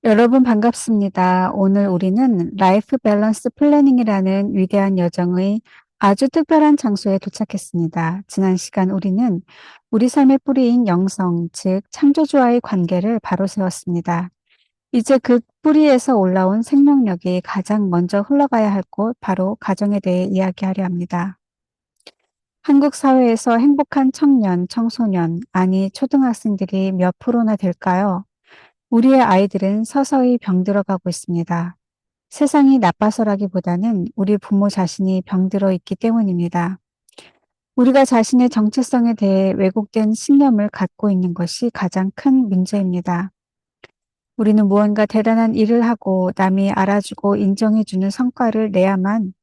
여러분 반갑습니다. 오늘 우리는 라이프 밸런스 플래닝이라는 위대한 여정의 아주 특별한 장소에 도착했습니다. 지난 시간 우리는 우리 삶의 뿌리인 영성, 즉 창조주와의 관계를 바로 세웠습니다. 이제 그 뿌리에서 올라온 생명력이 가장 먼저 흘러가야 할 곳, 바로 가정에 대해 이야기하려 합니다. 한국 사회에서 행복한 청년, 청소년, 아니 초등학생들이 몇 프로나 될까요? 우리의 아이들은 서서히 병들어가고 있습니다. 세상이 나빠서라기보다는 우리 부모 자신이 병들어 있기 때문입니다. 우리가 자신의 정체성에 대해 왜곡된 신념을 갖고 있는 것이 가장 큰 문제입니다. 우리는 무언가 대단한 일을 하고 남이 알아주고 인정해주는 성과를 내야만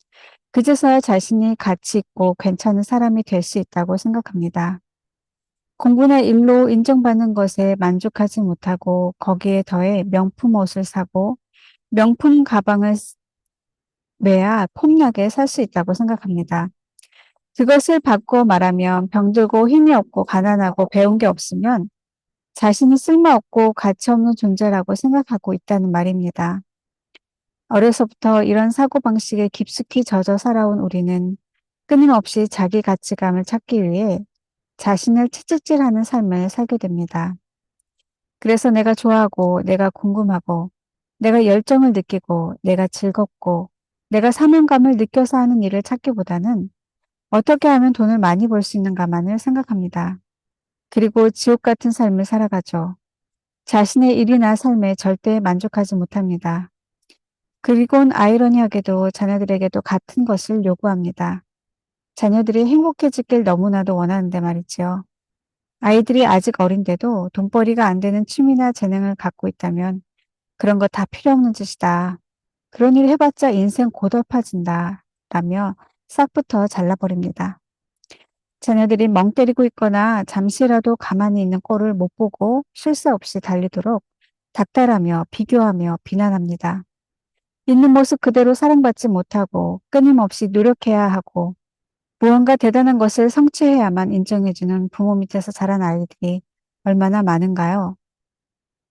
그제서야 자신이 가치 있고 괜찮은 사람이 될 수 있다고 생각합니다. 공부나 일로 인정받는 것에 만족하지 못하고 거기에 더해 명품 옷을 사고 명품 가방을 매야 폼나게 살 수 있다고 생각합니다. 그것을 바꾸어 말하면 병들고 힘이 없고 가난하고 배운 게 없으면 자신이 쓸모없고 가치 없는 존재라고 생각하고 있다는 말입니다. 어려서부터 이런 사고방식에 깊숙이 젖어 살아온 우리는 끊임없이 자기 가치감을 찾기 위해 자신을 채찍질하는 삶을 살게 됩니다. 그래서 내가 좋아하고, 내가 궁금하고, 내가 열정을 느끼고, 내가 즐겁고, 내가 사명감을 느껴서 하는 일을 찾기보다는 어떻게 하면 돈을 많이 벌 수 있는가만을 생각합니다. 그리고 지옥 같은 삶을 살아가죠. 자신의 일이나 삶에 절대 만족하지 못합니다. 그리곤 아이러니하게도 자녀들에게도 같은 것을 요구합니다. 자녀들이 행복해지길 너무나도 원하는데 말이지요. 아이들이 아직 어린데도 돈벌이가 안 되는 취미나 재능을 갖고 있다면 그런 거 다 필요 없는 짓이다. 그런 일 해봤자 인생 고달파진다. 라며 싹부터 잘라버립니다. 자녀들이 멍 때리고 있거나 잠시라도 가만히 있는 꼴을 못 보고 쉴 새 없이 달리도록 닥달하며 비교하며 비난합니다. 있는 모습 그대로 사랑받지 못하고 끊임없이 노력해야 하고 무언가 대단한 것을 성취해야만 인정해주는 부모 밑에서 자란 아이들이 얼마나 많은가요?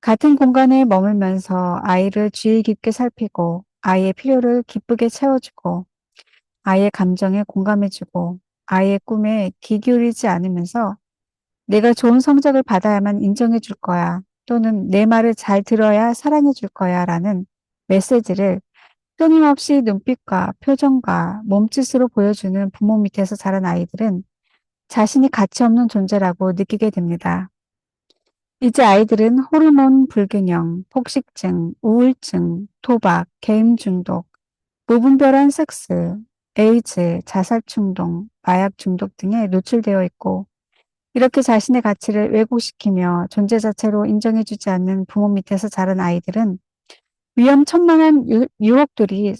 같은 공간에 머물면서 아이를 주의 깊게 살피고 아이의 필요를 기쁘게 채워주고 아이의 감정에 공감해주고 아이의 꿈에 귀 기울이지 않으면서 내가 좋은 성적을 받아야만 인정해 줄 거야 또는 내 말을 잘 들어야 사랑해 줄 거야 라는 메시지를 끊임없이 눈빛과 표정과 몸짓으로 보여주는 부모 밑에서 자란 아이들은 자신이 가치 없는 존재라고 느끼게 됩니다. 이제 아이들은 호르몬 불균형, 폭식증, 우울증, 도박, 게임 중독, 무분별한 섹스, 에이즈, 자살 충동, 마약 중독 등에 노출되어 있고 이렇게 자신의 가치를 왜곡시키며 존재 자체로 인정해주지 않는 부모 밑에서 자란 아이들은 위험천만한 유혹들이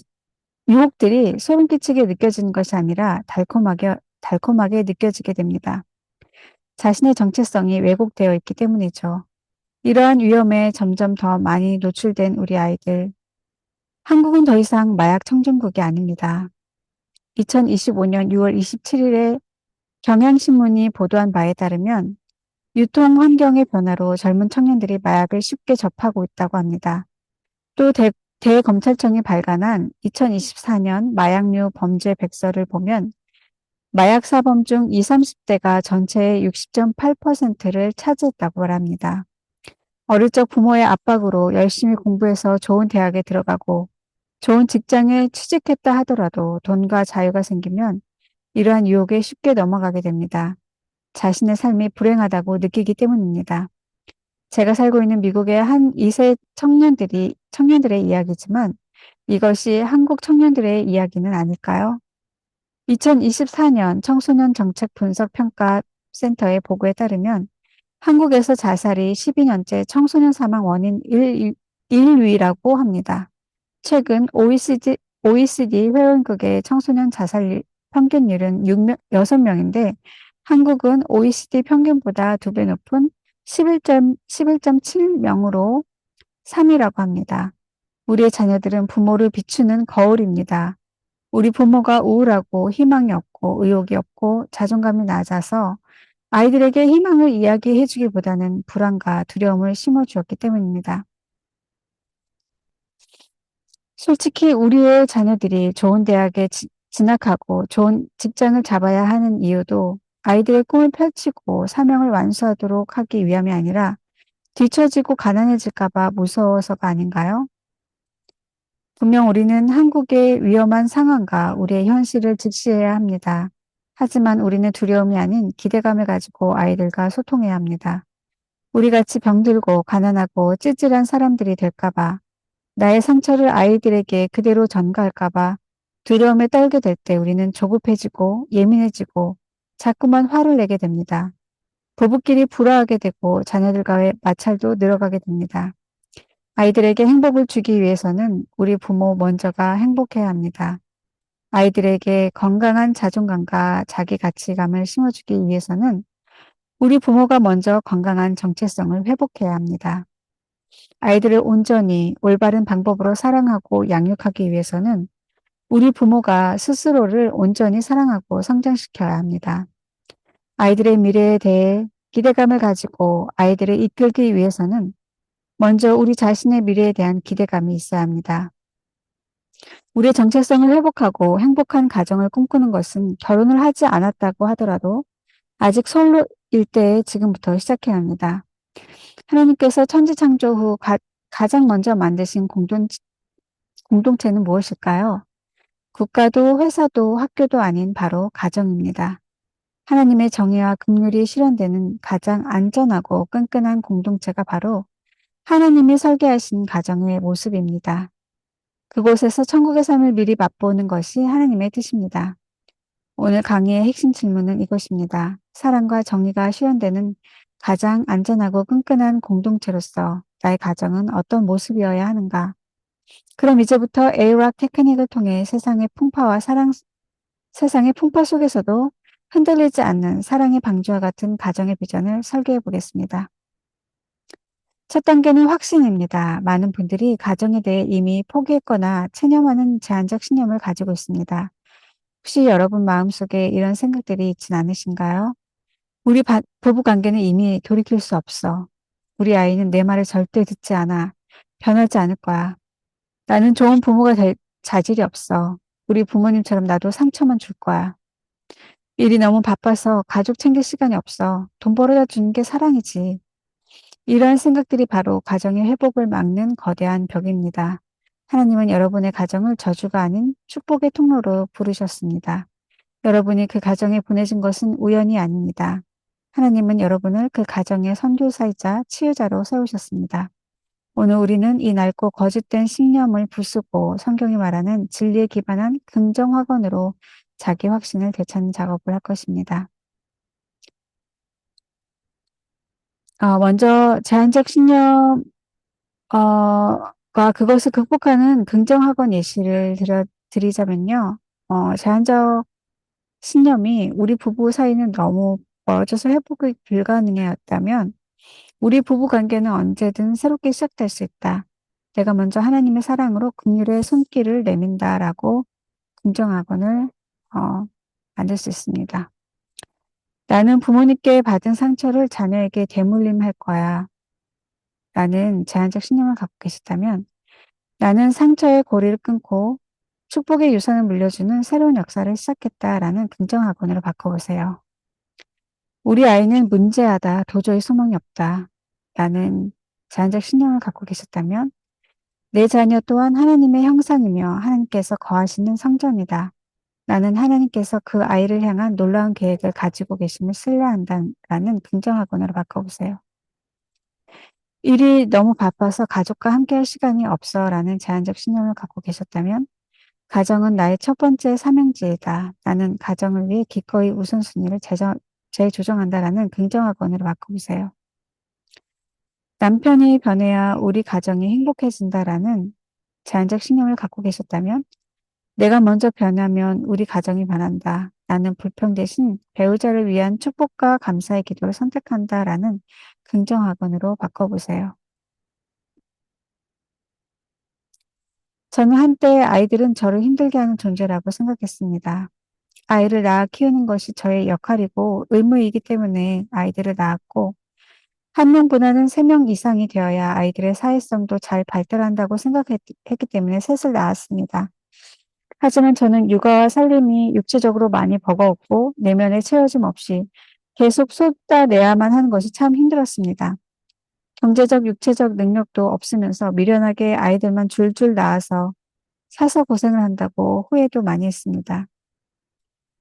소름 끼치게 느껴지는 것이 아니라 달콤하게 느껴지게 됩니다. 자신의 정체성이 왜곡되어 있기 때문이죠. 이러한 위험에 점점 더 많이 노출된 우리 아이들. 한국은 더 이상 마약 청정국이 아닙니다. 2025년 6월 27일에 경향신문이 보도한 바에 따르면 유통 환경의 변화로 젊은 청년들이 마약을 쉽게 접하고 있다고 합니다. 또 대검찰청이 발간한 2024년 마약류 범죄 백서를 보면 마약 사범 중 20, 30대가 전체의 60.8%를 차지했다고 말합니다. 어릴 적 부모의 압박으로 열심히 공부해서 좋은 대학에 들어가고 좋은 직장에 취직했다 하더라도 돈과 자유가 생기면 이러한 유혹에 쉽게 넘어가게 됩니다. 자신의 삶이 불행하다고 느끼기 때문입니다. 제가 살고 있는 미국의 한 2세 청년들의 이야기지만 이것이 한국 청년들의 이야기는 아닐까요? 2024년 청소년 정책 분석 평가 센터의 보고에 따르면 한국에서 자살이 12년째 청소년 사망 원인 1위라고 합니다. 최근 OECD 회원국의 청소년 자살 평균율은 6명인데 한국은 OECD 평균보다 2배 높은 11.7명으로 3위라고 합니다. 우리의 자녀들은 부모를 비추는 거울입니다. 우리 부모가 우울하고 희망이 없고 의욕이 없고 자존감이 낮아서 아이들에게 희망을 이야기해 주기보다는 불안과 두려움을 심어주었기 때문입니다. 솔직히 우리의 자녀들이 좋은 대학에 진학하고 좋은 직장을 잡아야 하는 이유도 아이들의 꿈을 펼치고 사명을 완수하도록 하기 위함이 아니라 뒤처지고 가난해질까 봐 무서워서가 아닌가요? 분명 우리는 한국의 위험한 상황과 우리의 현실을 직시해야 합니다. 하지만 우리는 두려움이 아닌 기대감을 가지고 아이들과 소통해야 합니다. 우리 같이 병들고 가난하고 찌질한 사람들이 될까 봐, 나의 상처를 아이들에게 그대로 전가할까 봐 두려움에 떨게 될 때 우리는 조급해지고 예민해지고 자꾸만 화를 내게 됩니다. 부부끼리 불화하게 되고 자녀들과의 마찰도 늘어가게 됩니다. 아이들에게 행복을 주기 위해서는 우리 부모 먼저가 행복해야 합니다. 아이들에게 건강한 자존감과 자기 가치감을 심어주기 위해서는 우리 부모가 먼저 건강한 정체성을 회복해야 합니다. 아이들을 온전히 올바른 방법으로 사랑하고 양육하기 위해서는 우리 부모가 스스로를 온전히 사랑하고 성장시켜야 합니다. 아이들의 미래에 대해 기대감을 가지고 아이들을 이끌기 위해서는 먼저 우리 자신의 미래에 대한 기대감이 있어야 합니다. 우리의 정체성을 회복하고 행복한 가정을 꿈꾸는 것은 결혼을 하지 않았다고 하더라도 아직 솔로일 때에 지금부터 시작해야 합니다. 하나님께서 천지창조 후 가장 먼저 만드신 공동체는 무엇일까요? 국가도 회사도 학교도 아닌 바로 가정입니다. 하나님의 정의와 긍휼이 실현되는 가장 안전하고 끈끈한 공동체가 바로 하나님이 설계하신 가정의 모습입니다. 그곳에서 천국의 삶을 미리 맛보는 것이 하나님의 뜻입니다. 오늘 강의의 핵심 질문은 이것입니다. 사랑과 정의가 실현되는 가장 안전하고 끈끈한 공동체로서 나의 가정은 어떤 모습이어야 하는가? 그럼 이제부터 에이락 테크닉을 통해 세상의 풍파 속에서도 흔들리지 않는 사랑의 방주와 같은 가정의 비전을 설계해 보겠습니다. 첫 단계는 확신입니다. 많은 분들이 가정에 대해 이미 포기했거나 체념하는 제한적 신념을 가지고 있습니다. 혹시 여러분 마음속에 이런 생각들이 있진 않으신가요? 우리 부부 관계는 이미 돌이킬 수 없어. 우리 아이는 내 말을 절대 듣지 않아. 변하지 않을 거야. 나는 좋은 부모가 될 자질이 없어. 우리 부모님처럼 나도 상처만 줄 거야. 일이 너무 바빠서 가족 챙길 시간이 없어. 돈 벌어다 주는 게 사랑이지. 이러한 생각들이 바로 가정의 회복을 막는 거대한 벽입니다. 하나님은 여러분의 가정을 저주가 아닌 축복의 통로로 부르셨습니다. 여러분이 그 가정에 보내진 것은 우연이 아닙니다. 하나님은 여러분을 그 가정의 선교사이자 치유자로 세우셨습니다. 오늘 우리는 이 낡고 거짓된 신념을 부수고 성경이 말하는 진리에 기반한 긍정 확언으로 자기 확신을 되찾는 작업을 할 것입니다. 먼저 제한적 신념 과 그것을 극복하는 긍정 학원 예시를 드리자면요. 제한적 신념이 우리 부부 사이는 너무 멀어져서 회복이 불가능했다면 우리 부부 관계는 언제든 새롭게 시작될 수 있다. 내가 먼저 하나님의 사랑으로 긍휼의 손길을 내민다라고 긍정 학원을 만들 수 있습니다. 나는 부모님께 받은 상처를 자녀에게 대물림할 거야. 라는 제한적 신념을 갖고 계시다면 나는 상처의 고리를 끊고 축복의 유산을 물려주는 새로운 역사를 시작했다라는 긍정 학원으로 바꿔보세요. 우리 아이는 문제하다. 도저히 소망이 없다. 라는 제한적 신념을 갖고 계셨다면 내 자녀 또한 하나님의 형상이며 하나님께서 거하시는 성전이다. 나는 하나님께서 그 아이를 향한 놀라운 계획을 가지고 계심을 신뢰한다라는 긍정 학원으로 바꿔보세요. 일이 너무 바빠서 가족과 함께할 시간이 없어라는 제한적 신념을 갖고 계셨다면 가정은 나의 첫 번째 사명지이다. 나는 가정을 위해 기꺼이 우선순위를 재조정한다라는 긍정학원으로 바꿔보세요. 남편이 변해야 우리 가정이 행복해진다라는 제한적 신념을 갖고 계셨다면 내가 먼저 변하면 우리 가정이 변한다. 나는 불평 대신 배우자를 위한 축복과 감사의 기도를 선택한다라는 긍정학원으로 바꿔보세요. 저는 한때 아이들은 저를 힘들게 하는 존재라고 생각했습니다. 아이를 낳아 키우는 것이 저의 역할이고 의무이기 때문에 아이들을 낳았고 한 명보다는 세 명 이상이 되어야 아이들의 사회성도 잘 발달한다고 생각했기 때문에 셋을 낳았습니다. 하지만 저는 육아와 살림이 육체적으로 많이 버거웠고 내면의 채워짐 없이 계속 쏟아내야만 하는 것이 참 힘들었습니다. 경제적, 육체적 능력도 없으면서 미련하게 아이들만 줄줄 낳아서 사서 고생을 한다고 후회도 많이 했습니다.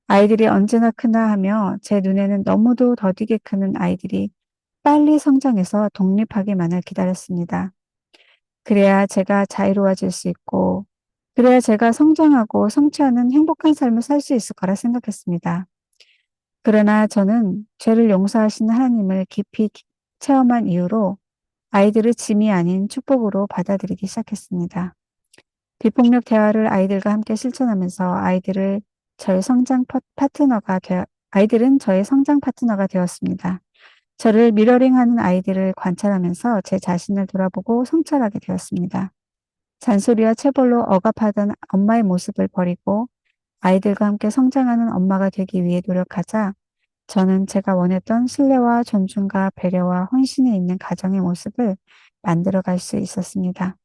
아이들이 언제나 크나 하며 제 눈에는 너무도 더디게 크는 아이들이 빨리 성장해서 독립하기만을 기다렸습니다. 그래야 제가 자유로워질 수 있고, 그래야 제가 성장하고 성취하는 행복한 삶을 살 수 있을 거라 생각했습니다. 그러나 저는 죄를 용서하시는 하나님을 깊이 체험한 이후로 아이들을 짐이 아닌 축복으로 받아들이기 시작했습니다. 비폭력 대화를 아이들과 함께 실천하면서 아이들은 저의 성장 파트너가 되었습니다. 저를 미러링하는 아이들을 관찰하면서 제 자신을 돌아보고 성찰하게 되었습니다. 잔소리와 체벌로 억압하던 엄마의 모습을 버리고 아이들과 함께 성장하는 엄마가 되기 위해 노력하자 저는 제가 원했던 신뢰와 존중과 배려와 헌신이 있는 가정의 모습을 만들어갈 수 있었습니다.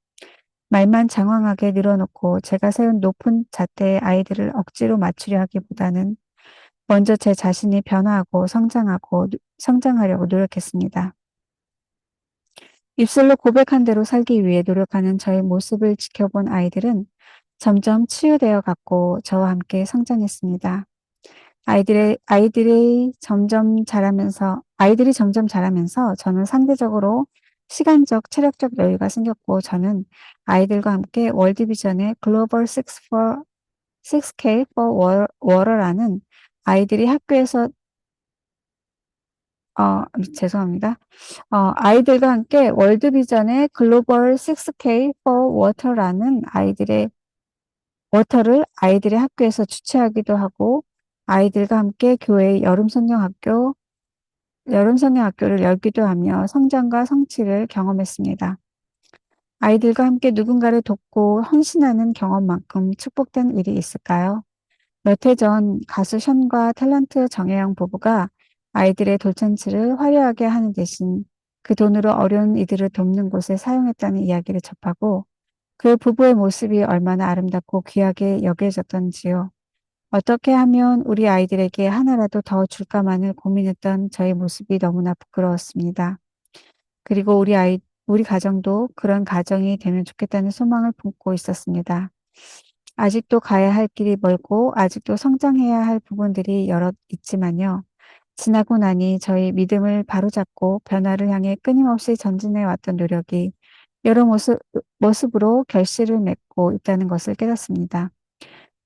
말만 장황하게 늘어놓고 제가 세운 높은 잣대에 아이들을 억지로 맞추려 하기보다는 먼저 제 자신이 변화하고 성장하려고 노력했습니다. 입술로 고백한 대로 살기 위해 노력하는 저의 모습을 지켜본 아이들은 점점 치유되어 갔고 저와 함께 성장했습니다. 아이들이 점점 자라면서 저는 상대적으로 시간적, 체력적 여유가 생겼고 저는 아이들과 함께 월드비전의 글로벌 6K for Water라는 아이들이 학교에서 죄송합니다. 아이들과 함께 월드비전의 글로벌 6K for Water라는 워터를 아이들의 학교에서 주최하기도 하고 아이들과 함께 교회의 여름 성경 학교를 열기도 하며 성장과 성취를 경험했습니다. 아이들과 함께 누군가를 돕고 헌신하는 경험만큼 축복된 일이 있을까요? 몇 해 전 가수 션과 탤런트 정혜영 부부가 아이들의 돌잔치를 화려하게 하는 대신 그 돈으로 어려운 이들을 돕는 곳에 사용했다는 이야기를 접하고 그 부부의 모습이 얼마나 아름답고 귀하게 여겨졌던지요. 어떻게 하면 우리 아이들에게 하나라도 더 줄까만을 고민했던 저의 모습이 너무나 부끄러웠습니다. 그리고 우리 가정도 그런 가정이 되면 좋겠다는 소망을 품고 있었습니다. 아직도 가야 할 길이 멀고 아직도 성장해야 할 부분들이 여럿 있지만요. 지나고 나니 저희 믿음을 바로잡고 변화를 향해 끊임없이 전진해 왔던 노력이 여러 모습으로 결실을 맺고 있다는 것을 깨닫습니다.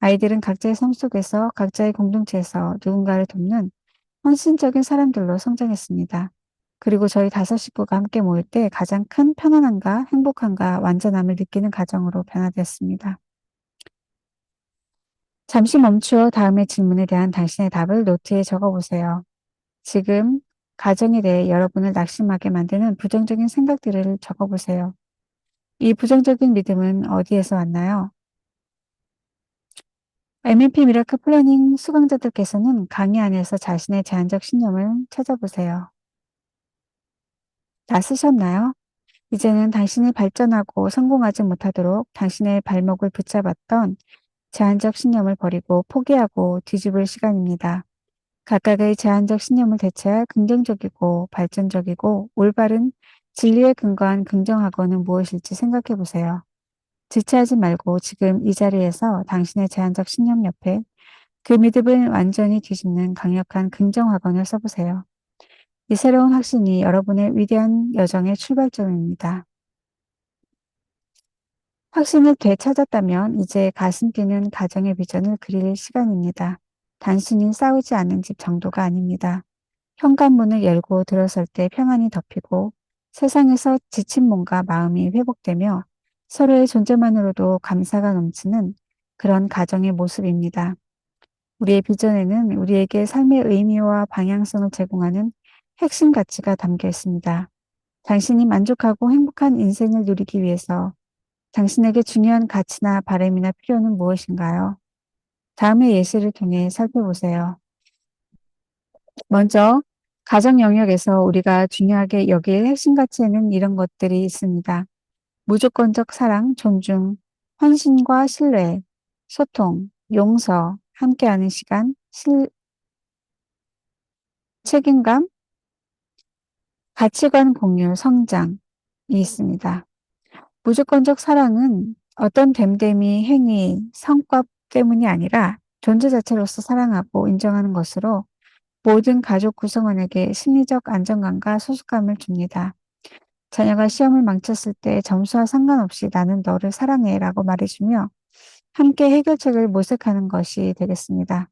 아이들은 각자의 삶 속에서 각자의 공동체에서 누군가를 돕는 헌신적인 사람들로 성장했습니다. 그리고 저희 다섯 식구가 함께 모일 때 가장 큰 편안함과 행복함과 완전함을 느끼는 가정으로 변화되었습니다. 잠시 멈추어 다음의 질문에 대한 당신의 답을 노트에 적어보세요. 지금 가정에 대해 여러분을 낙심하게 만드는 부정적인 생각들을 적어보세요. 이 부정적인 믿음은 어디에서 왔나요? MLP 미라클 플래닝 수강자들께서는 강의 안에서 자신의 제한적 신념을 찾아보세요. 다 쓰셨나요? 이제는 당신이 발전하고 성공하지 못하도록 당신의 발목을 붙잡았던 제한적 신념을 버리고 포기하고 뒤집을 시간입니다. 각각의 제한적 신념을 대체할 긍정적이고 발전적이고 올바른 진리에 근거한 긍정학원은 무엇일지 생각해 보세요. 지체하지 말고 지금 이 자리에서 당신의 제한적 신념 옆에 그 믿음을 완전히 뒤집는 강력한 긍정학원을 써보세요. 이 새로운 확신이 여러분의 위대한 여정의 출발점입니다. 확신을 되찾았다면 이제 가슴 뛰는 가정의 비전을 그릴 시간입니다. 단순히 싸우지 않는 집 정도가 아닙니다. 현관문을 열고 들어설 때 평안이 덮이고 세상에서 지친 몸과 마음이 회복되며 서로의 존재만으로도 감사가 넘치는 그런 가정의 모습입니다. 우리의 비전에는 우리에게 삶의 의미와 방향성을 제공하는 핵심 가치가 담겨 있습니다. 당신이 만족하고 행복한 인생을 누리기 위해서 당신에게 중요한 가치나 바람이나 필요는 무엇인가요? 다음의 예시를 통해 살펴보세요. 먼저 가정 영역에서 우리가 중요하게 여길 핵심 가치에는 이런 것들이 있습니다. 무조건적 사랑, 존중, 헌신과 신뢰, 소통, 용서, 함께하는 시간, 책임감, 가치관 공유, 성장이 있습니다. 무조건적 사랑은 어떤 됨됨이, 행위, 성과 때문이 아니라 존재 자체로서 사랑하고 인정하는 것으로 모든 가족 구성원에게 심리적 안정감과 소속감을 줍니다. 자녀가 시험을 망쳤을 때 점수와 상관없이 나는 너를 사랑해 라고 말해주며 함께 해결책을 모색하는 것이 되겠습니다.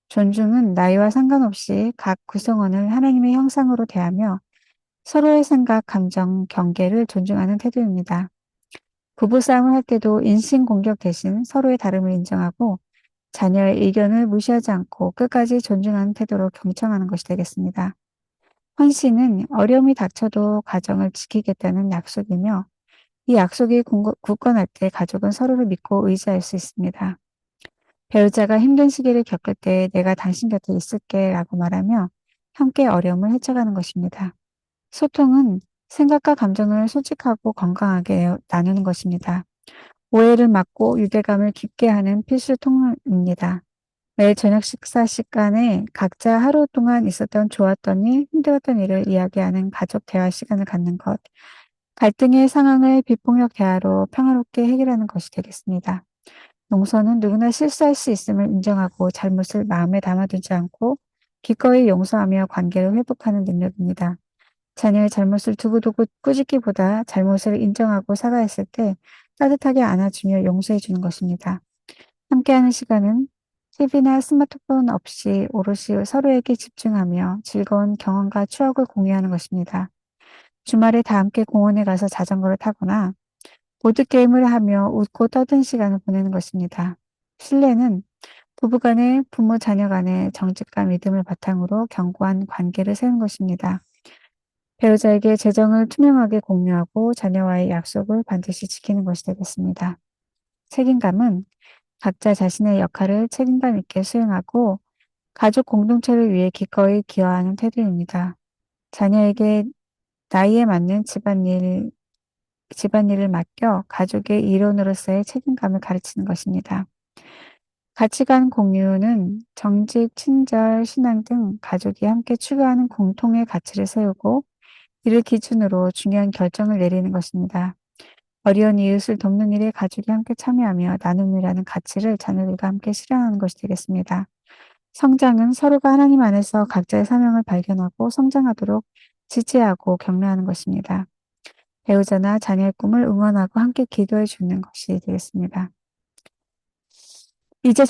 존중은 나이와 상관없이 각 구성원을 하나님의 형상으로 대하며 서로의 생각, 감정, 경계를 존중하는 태도입니다. 부부싸움을 할 때도 인신공격 대신 서로의 다름을 인정하고 자녀의 의견을 무시하지 않고 끝까지 존중하는 태도로 경청하는 것이 되겠습니다. 헌신은 어려움이 닥쳐도 가정을 지키겠다는 약속이며 이 약속이 굳건할 때 가족은 서로를 믿고 의지할 수 있습니다. 배우자가 힘든 시기를 겪을 때 내가 당신 곁에 있을게 라고 말하며 함께 어려움을 헤쳐가는 것입니다. 소통은 생각과 감정을 솔직하고 건강하게 나누는 것입니다. 오해를 막고 유대감을 깊게 하는 필수 통로입니다. 매일 저녁 식사 시간에 각자 하루 동안 있었던 좋았던 일, 힘들었던 일을 이야기하는 가족 대화 시간을 갖는 것, 갈등의 상황을 비폭력 대화로 평화롭게 해결하는 것이 되겠습니다. 용서는 누구나 실수할 수 있음을 인정하고 잘못을 마음에 담아두지 않고 기꺼이 용서하며 관계를 회복하는 능력입니다. 자녀의 잘못을 두고두고 꾸짖기보다 잘못을 인정하고 사과했을 때 따뜻하게 안아주며 용서해 주는 것입니다. 함께하는 시간은 TV나 스마트폰 없이 오롯이 서로에게 집중하며 즐거운 경험과 추억을 공유하는 것입니다. 주말에 다 함께 공원에 가서 자전거를 타거나 보드게임을 하며 웃고 떠든 시간을 보내는 것입니다. 신뢰는 부부간의 부모 자녀 간의 정직과 믿음을 바탕으로 견고한 관계를 세우는 것입니다. 배우자에게 재정을 투명하게 공유하고 자녀와의 약속을 반드시 지키는 것이 되겠습니다. 책임감은 각자 자신의 역할을 책임감 있게 수행하고 가족 공동체를 위해 기꺼이 기여하는 태도입니다. 자녀에게 나이에 맞는 집안일을 맡겨 가족의 일원으로서의 책임감을 가르치는 것입니다. 가치관 공유는 정직, 친절, 신앙 등 가족이 함께 추구하는 공통의 가치를 세우고 이를 기준으로 중요한 결정을 내리는 것입니다. 어려운 이웃을 돕는 일에 가족이 함께 참여하며 나눔이라는 가치를 자녀들과 함께 실현하는 것이 되겠습니다. 성장은 서로가 하나님 안에서 각자의 사명을 발견하고 성장하도록 지지하고 격려하는 것입니다. 배우자나 자녀의 꿈을 응원하고 함께 기도해 주는 것이 되겠습니다. 이제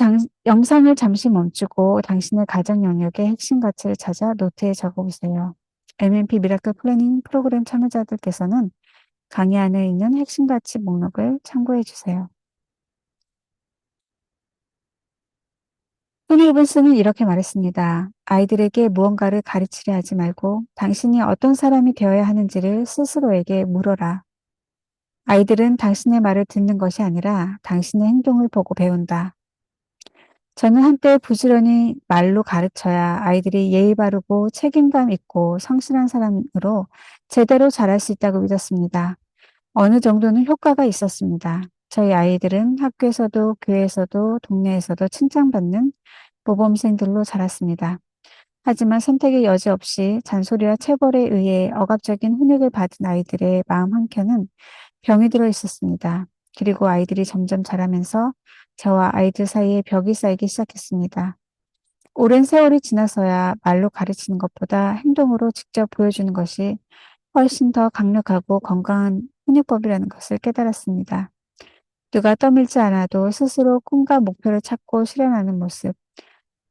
영상을 잠시 멈추고 당신의 가정 영역의 핵심 가치를 찾아 노트에 적어보세요. MMP 미라클 플래닝 프로그램 참여자들께서는 강의 안에 있는 핵심 가치 목록을 참고해 주세요. 토니 로빈스는 이렇게 말했습니다. 아이들에게 무언가를 가르치려 하지 말고 당신이 어떤 사람이 되어야 하는지를 스스로에게 물어라. 아이들은 당신의 말을 듣는 것이 아니라 당신의 행동을 보고 배운다. 저는 한때 부지런히 말로 가르쳐야 아이들이 예의 바르고 책임감 있고 성실한 사람으로 제대로 자랄 수 있다고 믿었습니다. 어느 정도는 효과가 있었습니다. 저희 아이들은 학교에서도 교회에서도 동네에서도 칭찬받는 모범생들로 자랐습니다. 하지만 선택의 여지 없이 잔소리와 체벌에 의해 억압적인 훈육을 받은 아이들의 마음 한켠은 병이 들어 있었습니다. 그리고 아이들이 점점 자라면서 저와 아이들 사이에 벽이 쌓이기 시작했습니다. 오랜 세월이 지나서야 말로 가르치는 것보다 행동으로 직접 보여주는 것이 훨씬 더 강력하고 건강한 훈육법이라는 것을 깨달았습니다. 누가 떠밀지 않아도 스스로 꿈과 목표를 찾고 실현하는 모습,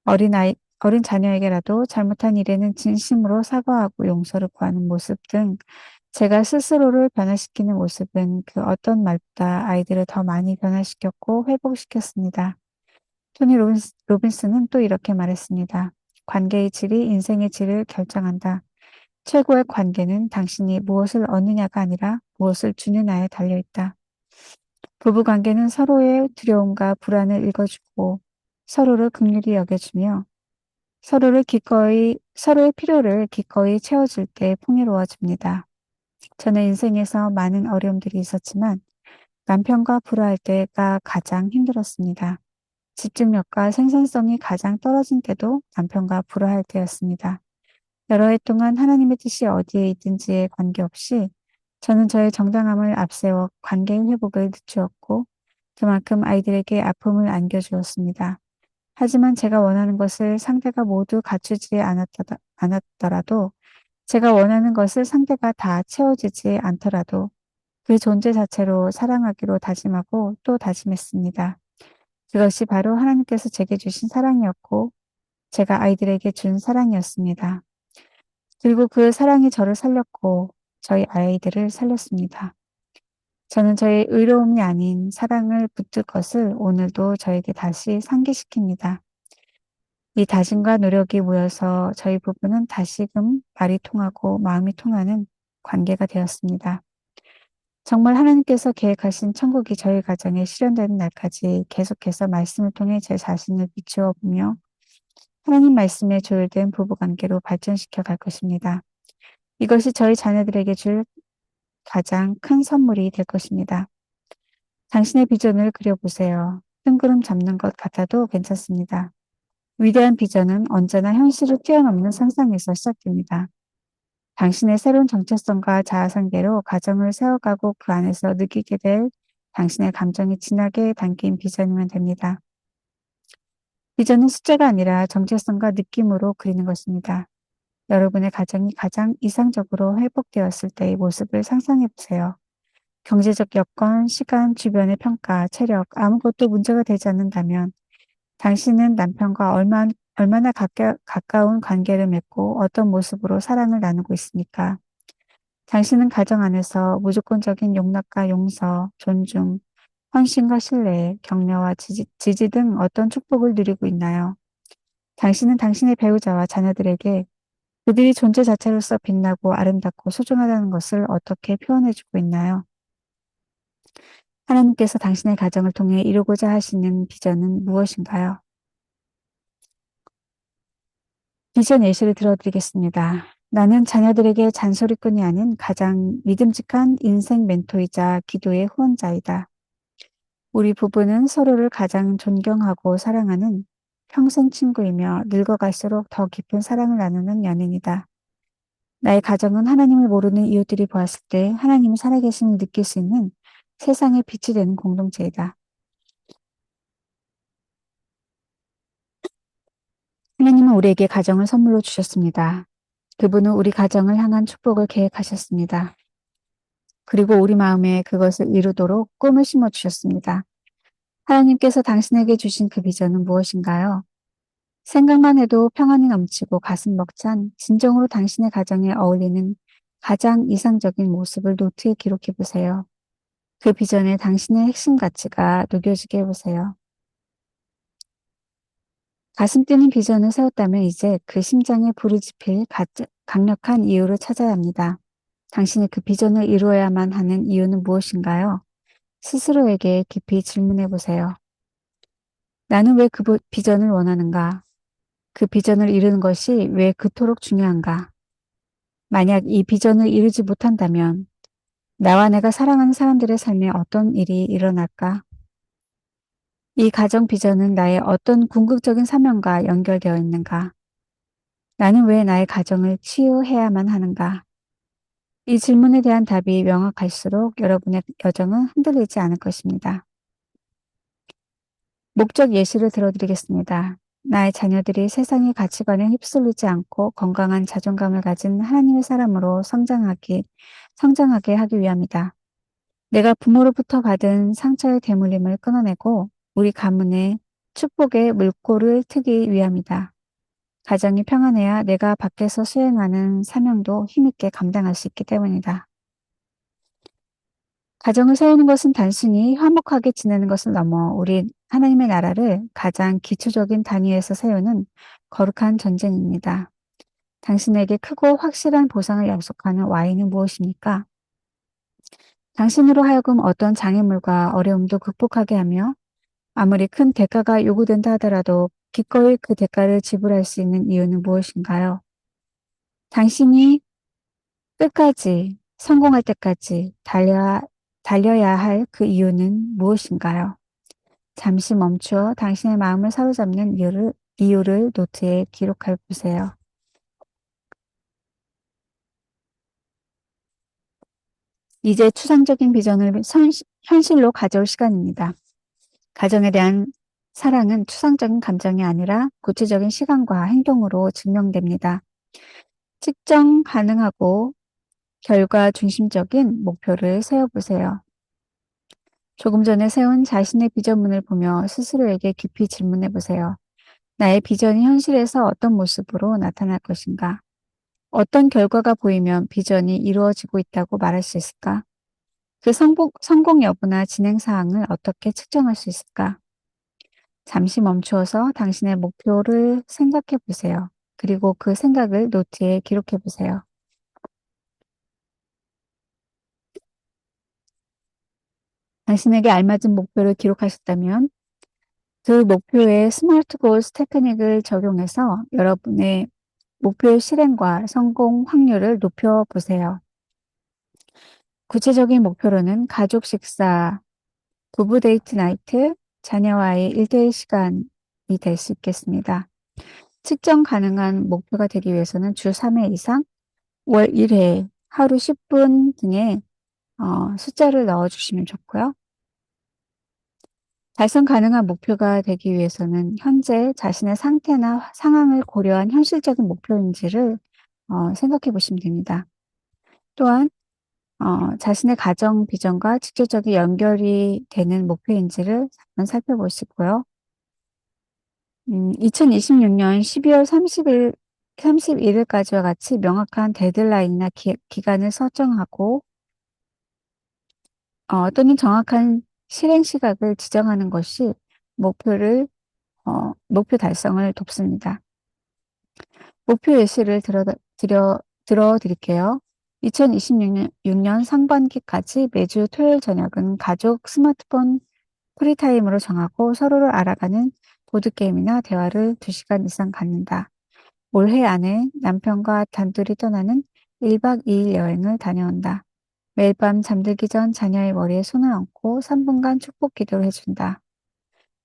어린 자녀에게라도 잘못한 일에는 진심으로 사과하고 용서를 구하는 모습 등 제가 스스로를 변화시키는 모습은 그 어떤 말보다 아이들을 더 많이 변화시켰고 회복시켰습니다. 토니 로빈스는 또 이렇게 말했습니다. 관계의 질이 인생의 질을 결정한다. 최고의 관계는 당신이 무엇을 얻느냐가 아니라 무엇을 주느냐에 달려 있다. 부부 관계는 서로의 두려움과 불안을 읽어주고 서로를 긍휼히 여겨주며 서로의 필요를 기꺼이 채워줄 때 풍요로워집니다. 저는 인생에서 많은 어려움들이 있었지만 남편과 불화할 때가 가장 힘들었습니다. 집중력과 생산성이 가장 떨어진 때도 남편과 불화할 때였습니다. 여러 해 동안 하나님의 뜻이 어디에 있든지에 관계없이 저는 저의 정당함을 앞세워 관계의 회복을 늦추었고 그만큼 아이들에게 아픔을 안겨주었습니다. 하지만 제가 원하는 것을 상대가 모두 갖추지 않았더라도 제가 원하는 것을 상대가 다 채워주지 않더라도 그 존재 자체로 사랑하기로 다짐하고 또 다짐했습니다. 그것이 바로 하나님께서 제게 주신 사랑이었고 제가 아이들에게 준 사랑이었습니다. 그리고 그 사랑이 저를 살렸고 저희 아이들을 살렸습니다. 저는 저의 의로움이 아닌 사랑을 붙들 것을 오늘도 저에게 다시 상기시킵니다. 이 다짐과 노력이 모여서 저희 부부는 다시금 말이 통하고 마음이 통하는 관계가 되었습니다. 정말 하나님께서 계획하신 천국이 저희 가정에 실현되는 날까지 계속해서 말씀을 통해 제 자신을 비추어 보며 하나님 말씀에 조율된 부부관계로 발전시켜 갈 것입니다. 이것이 저희 자녀들에게 줄 가장 큰 선물이 될 것입니다. 당신의 비전을 그려보세요. 뜬구름 잡는 것 같아도 괜찮습니다. 위대한 비전은 언제나 현실을 뛰어넘는 상상에서 시작됩니다. 당신의 새로운 정체성과 자아상대로 가정을 세워가고 그 안에서 느끼게 될 당신의 감정이 진하게 담긴 비전이면 됩니다. 비전은 숫자가 아니라 정체성과 느낌으로 그리는 것입니다. 여러분의 가정이 가장 이상적으로 회복되었을 때의 모습을 상상해 보세요. 경제적 여건, 시간, 주변의 평가, 체력, 아무것도 문제가 되지 않는다면 당신은 남편과 얼마나 가까운 관계를 맺고 어떤 모습으로 사랑을 나누고 있습니까? 당신은 가정 안에서 무조건적인 용납과 용서, 존중, 헌신과 신뢰, 격려와 지지 등 어떤 축복을 누리고 있나요? 당신은 당신의 배우자와 자녀들에게 그들이 존재 자체로서 빛나고 아름답고 소중하다는 것을 어떻게 표현해주고 있나요? 하나님께서 당신의 가정을 통해 이루고자 하시는 비전은 무엇인가요? 비전 예시를 들어드리겠습니다. 나는 자녀들에게 잔소리꾼이 아닌 가장 믿음직한 인생 멘토이자 기도의 후원자이다. 우리 부부는 서로를 가장 존경하고 사랑하는 평생 친구이며 늙어갈수록 더 깊은 사랑을 나누는 연인이다. 나의 가정은 하나님을 모르는 이웃들이 보았을 때 하나님이 살아계심을 느낄 수 있는 세상의 빛이 되는 공동체이다. 하나님은 우리에게 가정을 선물로 주셨습니다. 그분은 우리 가정을 향한 축복을 계획하셨습니다. 그리고 우리 마음에 그것을 이루도록 꿈을 심어 주셨습니다. 하나님께서 당신에게 주신 그 비전은 무엇인가요? 생각만 해도 평안이 넘치고 가슴 벅찬 진정으로 당신의 가정에 어울리는 가장 이상적인 모습을 노트에 기록해 보세요. 그 비전에 당신의 핵심 가치가 녹여지게 해보세요. 가슴 뛰는 비전을 세웠다면 이제 그 심장에 불이 지필 강력한 이유를 찾아야 합니다. 당신이 그 비전을 이루어야만 하는 이유는 무엇인가요? 스스로에게 깊이 질문해 보세요. 나는 왜 그 비전을 원하는가? 그 비전을 이루는 것이 왜 그토록 중요한가? 만약 이 비전을 이루지 못한다면 나와 내가 사랑하는 사람들의 삶에 어떤 일이 일어날까? 이 가정 비전은 나의 어떤 궁극적인 사명과 연결되어 있는가? 나는 왜 나의 가정을 치유해야만 하는가? 이 질문에 대한 답이 명확할수록 여러분의 여정은 흔들리지 않을 것입니다. 목적 예시를 들어드리겠습니다. 나의 자녀들이 세상의 가치관에 휩쓸리지 않고 건강한 자존감을 가진 하나님의 사람으로 성장하게 하기 위함이다. 내가 부모로부터 받은 상처의 대물림을 끊어내고 우리 가문의 축복의 물꼬를 트기 위함이다. 가정이 평안해야 내가 밖에서 수행하는 사명도 힘있게 감당할 수 있기 때문이다. 가정을 세우는 것은 단순히 화목하게 지내는 것을 넘어 우리 하나님의 나라를 가장 기초적인 단위에서 세우는 거룩한 전쟁입니다. 당신에게 크고 확실한 보상을 약속하는 와인은 무엇입니까? 당신으로 하여금 어떤 장애물과 어려움도 극복하게 하며 아무리 큰 대가가 요구된다 하더라도 기꺼이 그 대가를 지불할 수 있는 이유는 무엇인가요? 당신이 끝까지 성공할 때까지 달려야 할 그 이유는 무엇인가요? 잠시 멈추어 당신의 마음을 사로잡는 이유를 노트에 기록해 보세요. 이제 추상적인 비전을 현실로 가져올 시간입니다. 가정에 대한 사랑은 추상적인 감정이 아니라 구체적인 시간과 행동으로 증명됩니다. 측정 가능하고 결과 중심적인 목표를 세워보세요. 조금 전에 세운 자신의 비전문을 보며 스스로에게 깊이 질문해 보세요. 나의 비전이 현실에서 어떤 모습으로 나타날 것인가? 어떤 결과가 보이면 비전이 이루어지고 있다고 말할 수 있을까? 그 성공 여부나 진행 사항을 어떻게 측정할 수 있을까? 잠시 멈추어서 당신의 목표를 생각해 보세요. 그리고 그 생각을 노트에 기록해 보세요. 당신에게 알맞은 목표를 기록하셨다면 그 목표에 스마트 골스 테크닉을 적용해서 여러분의 목표 실행과 성공 확률을 높여 보세요. 구체적인 목표로는 가족 식사, 부부 데이트 나이트, 자녀와의 1대1 시간이 될 수 있겠습니다. 측정 가능한 목표가 되기 위해서는 주 3회 이상, 월 1회, 하루 10분 등의 숫자를 넣어주시면 좋고요. 달성 가능한 목표가 되기 위해서는 현재 자신의 상태나 상황을 고려한 현실적인 목표인지를 생각해 보시면 됩니다. 또한 자신의 가정 비전과 직접적인 연결이 되는 목표인지를 한번 살펴보시고요. 2026년 12월 31일까지와 같이 명확한 데드라인이나 기간을 설정하고 또는 정확한 실행 시각을 지정하는 것이 목표 달성을 돕습니다. 목표 예시를 들어드릴게요. 2026년 상반기까지 매주 토요일 저녁은 가족 스마트폰 프리타임으로 정하고 서로를 알아가는 보드게임이나 대화를 2시간 이상 갖는다. 올해 안에 남편과 단둘이 떠나는 1박 2일 여행을 다녀온다. 매일 밤 잠들기 전 자녀의 머리에 손을 얹고 3분간 축복 기도를 해준다.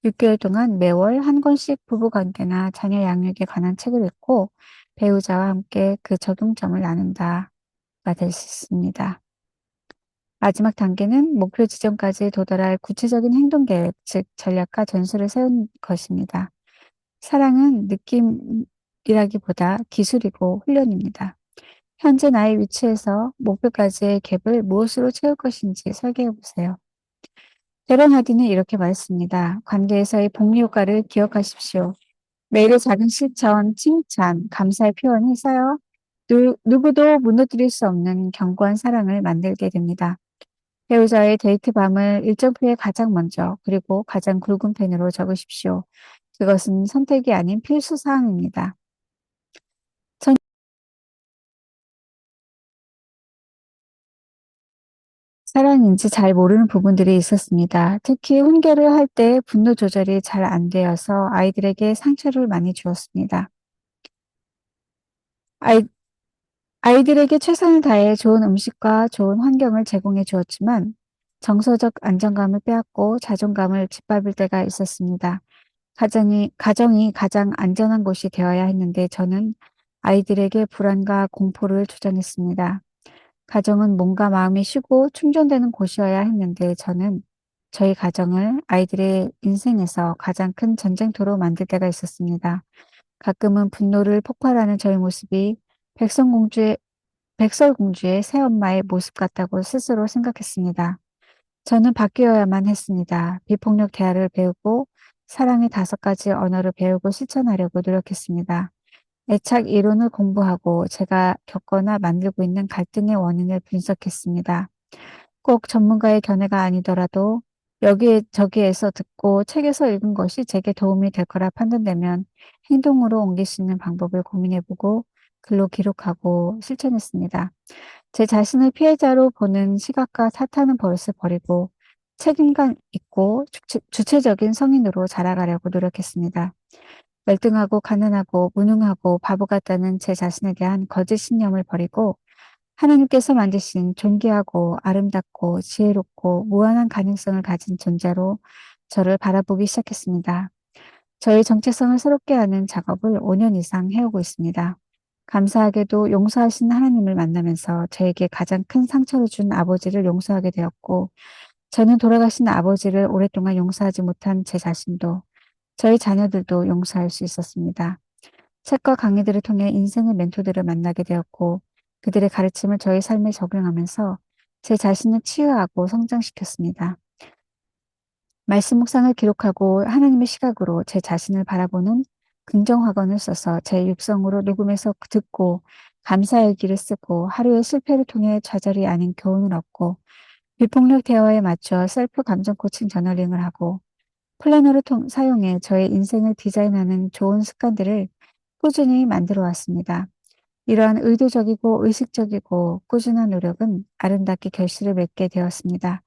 6개월 동안 매월 한 권씩 부부관계나 자녀 양육에 관한 책을 읽고 배우자와 함께 그 적용점을 나눈다가 될 수 있습니다. 마지막 단계는 목표 지점까지 도달할 구체적인 행동 계획, 즉 전략과 전술을 세운 것입니다. 사랑은 느낌이라기보다 기술이고 훈련입니다. 현재 나의 위치에서 목표까지의 갭을 무엇으로 채울 것인지 설계해 보세요. 데런 하디는 이렇게 말했습니다. 관계에서의 복리 효과를 기억하십시오. 매일의 작은 실천, 칭찬, 감사의 표현이 쌓여 누구도 무너뜨릴 수 없는 견고한 사랑을 만들게 됩니다. 배우자의 데이트 밤을 일정표에 가장 먼저 그리고 가장 굵은 펜으로 적으십시오. 그것은 선택이 아닌 필수 사항입니다. 사랑인지 잘 모르는 부분들이 있었습니다. 특히 훈계를 할 때 분노 조절이 잘 안 되어서 아이들에게 상처를 많이 주었습니다. 아이, 아이들에게 최선을 다해 좋은 음식과 좋은 환경을 제공해 주었지만 정서적 안정감을 빼앗고 자존감을 짓밟을 때가 있었습니다. 가정이 가장 안전한 곳이 되어야 했는데 저는 아이들에게 불안과 공포를 조장했습니다. 가정은 몸과 마음이 쉬고 충전되는 곳이어야 했는데 저는 저희 가정을 아이들의 인생에서 가장 큰 전쟁터로 만들 때가 있었습니다. 가끔은 분노를 폭발하는 저의 모습이 백성공주의, 백설공주의 새엄마의 모습 같다고 스스로 생각했습니다. 저는 바뀌어야만 했습니다. 비폭력 대화를 배우고 사랑의 5가지 언어를 배우고 실천하려고 노력했습니다. 애착 이론을 공부하고 제가 겪거나 만들고 있는 갈등의 원인을 분석했습니다. 꼭 전문가의 견해가 아니더라도 저기에서 듣고 책에서 읽은 것이 제게 도움이 될 거라 판단되면 행동으로 옮길 수 있는 방법을 고민해보고 글로 기록하고 실천했습니다. 제 자신을 피해자로 보는 시각과 탓하는 버릇을 버리고 책임감 있고 주체적인 성인으로 자라가려고 노력했습니다. 열등하고 가난하고 무능하고 바보 같다는 제 자신에 대한 거짓 신념을 버리고 하나님께서 만드신 존귀하고 아름답고 지혜롭고 무한한 가능성을 가진 존재로 저를 바라보기 시작했습니다. 저의 정체성을 새롭게 하는 작업을 5년 이상 해오고 있습니다. 감사하게도 용서하신 하나님을 만나면서 저에게 가장 큰 상처를 준 아버지를 용서하게 되었고, 저는 돌아가신 아버지를 오랫동안 용서하지 못한 제 자신도, 저희 자녀들도 용서할 수 있었습니다. 책과 강의들을 통해 인생의 멘토들을 만나게 되었고, 그들의 가르침을 저의 삶에 적용하면서 제 자신을 치유하고 성장시켰습니다. 말씀 묵상을 기록하고 하나님의 시각으로 제 자신을 바라보는 긍정 확언을 써서 제 육성으로 녹음해서 듣고 감사일기를 쓰고 하루의 실패를 통해 좌절이 아닌 교훈을 얻고 비폭력 대화에 맞춰 셀프 감정 코칭 저널링을 하고 플래너를 사용해 저의 인생을 디자인하는 좋은 습관들을 꾸준히 만들어 왔습니다. 이러한 의도적이고 의식적이고 꾸준한 노력은 아름답게 결실을 맺게 되었습니다.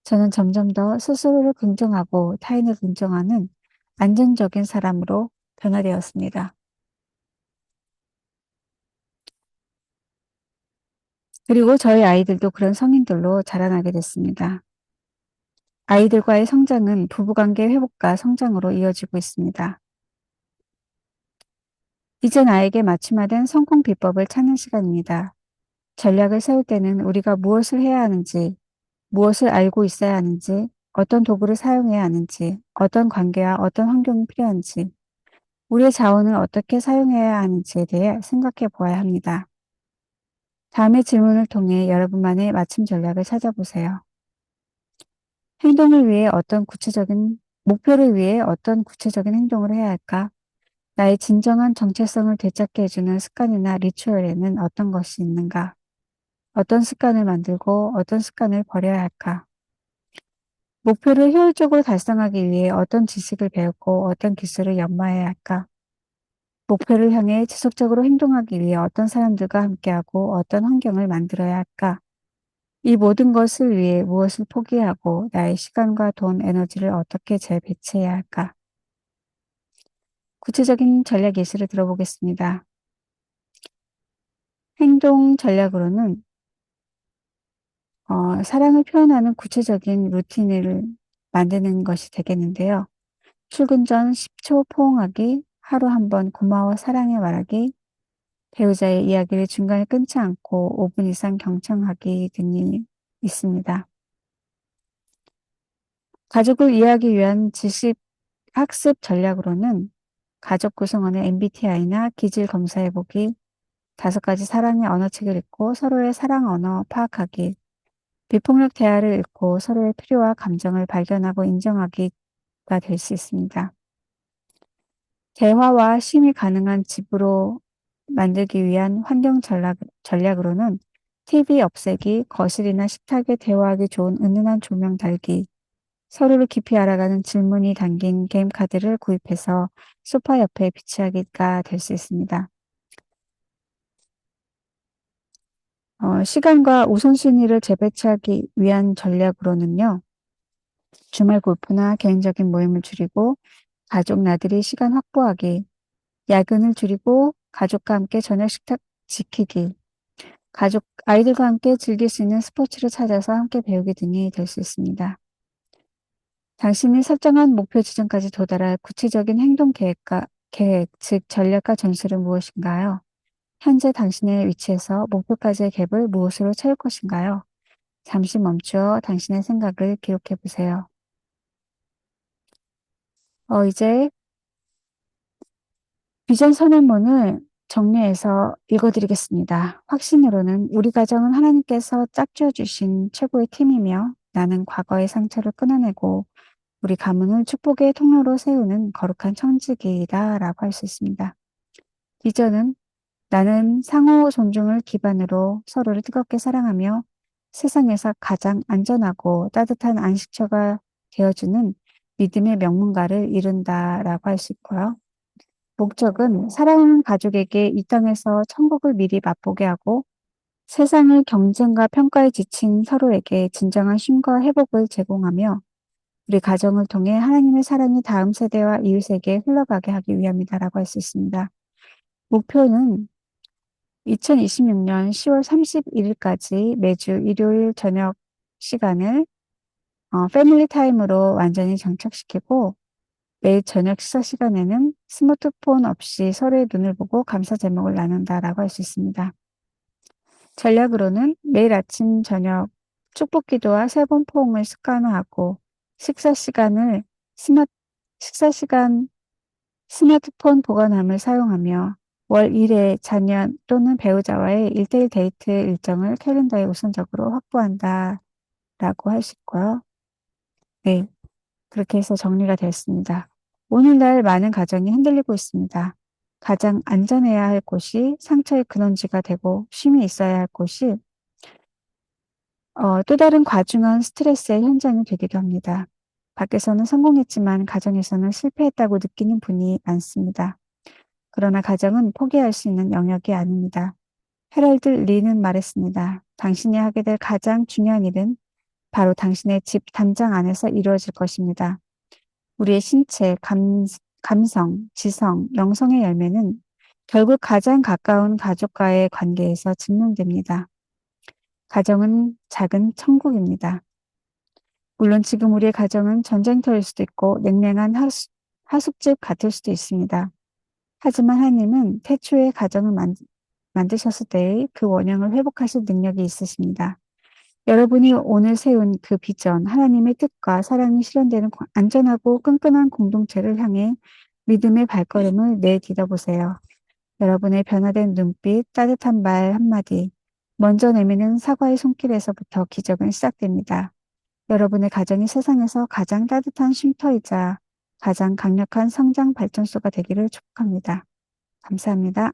저는 점점 더 스스로를 긍정하고 타인을 긍정하는 안정적인 사람으로 변화되었습니다. 그리고 저희 아이들도 그런 성인들로 자라나게 됐습니다. 아이들과의 성장은 부부관계 회복과 성장으로 이어지고 있습니다. 이제 나에게 맞춤화된 성공 비법을 찾는 시간입니다. 전략을 세울 때는 우리가 무엇을 해야 하는지, 무엇을 알고 있어야 하는지, 어떤 도구를 사용해야 하는지, 어떤 관계와 어떤 환경이 필요한지, 우리의 자원을 어떻게 사용해야 하는지에 대해 생각해 보아야 합니다. 다음의 질문을 통해 여러분만의 맞춤 전략을 찾아보세요. 행동을 위해 어떤 구체적인, 목표를 위해 어떤 구체적인 행동을 해야 할까? 나의 진정한 정체성을 되찾게 해주는 습관이나 리추얼에는 어떤 것이 있는가? 어떤 습관을 만들고 어떤 습관을 버려야 할까? 목표를 효율적으로 달성하기 위해 어떤 지식을 배웠고 어떤 기술을 연마해야 할까? 목표를 향해 지속적으로 행동하기 위해 어떤 사람들과 함께하고 어떤 환경을 만들어야 할까? 이 모든 것을 위해 무엇을 포기하고 나의 시간과 돈, 에너지를 어떻게 재배치해야 할까? 구체적인 전략 예시를 들어보겠습니다. 행동 전략으로는 사랑을 표현하는 구체적인 루틴을 만드는 것이 되겠는데요. 출근 전 10초 포옹하기, 하루 한 번 고마워 사랑해 말하기, 배우자의 이야기를 중간에 끊지 않고 5분 이상 경청하기 등이 있습니다. 가족을 이해하기 위한 지식 학습 전략으로는 가족 구성원의 MBTI나 기질 검사해보기, 5가지 사랑의 언어책을 읽고 서로의 사랑 언어 파악하기, 비폭력 대화를 읽고 서로의 필요와 감정을 발견하고 인정하기가 될 수 있습니다. 대화와 심이 가능한 집으로 만들기 위한 환경 전략으로는 TV 없애기, 거실이나 식탁에 대화하기 좋은 은은한 조명 달기, 서로를 깊이 알아가는 질문이 담긴 게임 카드를 구입해서 소파 옆에 비치하기가 될 수 있습니다. 시간과 우선순위를 재배치하기 위한 전략으로는요, 주말 골프나 개인적인 모임을 줄이고 가족 나들이 시간 확보하기, 야근을 줄이고 가족과 함께 저녁 식탁 지키기, 아이들과 함께 즐길 수 있는 스포츠를 찾아서 함께 배우기 등이 될 수 있습니다. 당신이 설정한 목표 지점까지 도달할 구체적인 행동 계획, 즉 전략과 전술은 무엇인가요? 현재 당신의 위치에서 목표까지의 갭을 무엇으로 채울 것인가요? 잠시 멈추어 당신의 생각을 기록해 보세요. 이제 비전 선언문을 정리해서 읽어드리겠습니다. 확신으로는 우리 가정은 하나님께서 짝지어 주신 최고의 팀이며 나는 과거의 상처를 끊어내고 우리 가문을 축복의 통로로 세우는 거룩한 청지기이다 라고 할 수 있습니다. 비전은 나는 상호 존중을 기반으로 서로를 뜨겁게 사랑하며 세상에서 가장 안전하고 따뜻한 안식처가 되어주는 믿음의 명문가를 이룬다라고 할 수 있고요. 목적은 사랑하는 가족에게 이 땅에서 천국을 미리 맛보게 하고 세상의 경쟁과 평가에 지친 서로에게 진정한 쉼과 회복을 제공하며 우리 가정을 통해 하나님의 사랑이 다음 세대와 이웃에게 흘러가게 하기 위함이다라고 할 수 있습니다. 목표는 2026년 10월 31일까지 매주 일요일 저녁 시간을 패밀리 타임으로 완전히 정착시키고 매일 저녁 식사 시간에는 스마트폰 없이 서로의 눈을 보고 감사 제목을 나눈다라고 할 수 있습니다. 전략으로는 매일 아침 저녁 축복 기도와 세 번 포옹을 습관화하고 식사 시간을 식사 시간 스마트폰 보관함을 사용하며 월 1회 자녀 또는 배우자와의 1대1 데이트 일정을 캘린더에 우선적으로 확보한다라고 할 수 있고요. 네, 그렇게 해서 정리가 됐습니다. 오늘날 많은 가정이 흔들리고 있습니다. 가장 안전해야 할 곳이 상처의 근원지가 되고 쉼이 있어야 할 곳이 또 다른 과중한 스트레스의 현장이 되기도 합니다. 밖에서는 성공했지만 가정에서는 실패했다고 느끼는 분이 많습니다. 그러나 가정은 포기할 수 있는 영역이 아닙니다. 헤럴드 리는 말했습니다. 당신이 하게 될 가장 중요한 일은 바로 당신의 집 담장 안에서 이루어질 것입니다. 우리의 신체, 감성, 지성, 영성의 열매는 결국 가장 가까운 가족과의 관계에서 증명됩니다. 가정은 작은 천국입니다. 물론 지금 우리의 가정은 전쟁터일 수도 있고 냉랭한 하숙집 같을 수도 있습니다. 하지만 하나님은 태초에 가정을 만드셨을 때의 그 원형을 회복하실 능력이 있으십니다. 여러분이 오늘 세운 그 비전, 하나님의 뜻과 사랑이 실현되는 안전하고 끈끈한 공동체를 향해 믿음의 발걸음을 내디뎌 보세요. 여러분의 변화된 눈빛, 따뜻한 말 한마디, 먼저 내미는 사과의 손길에서부터 기적은 시작됩니다. 여러분의 가정이 세상에서 가장 따뜻한 쉼터이자 가장 강력한 성장 발전소가 되기를 축복합니다. 감사합니다.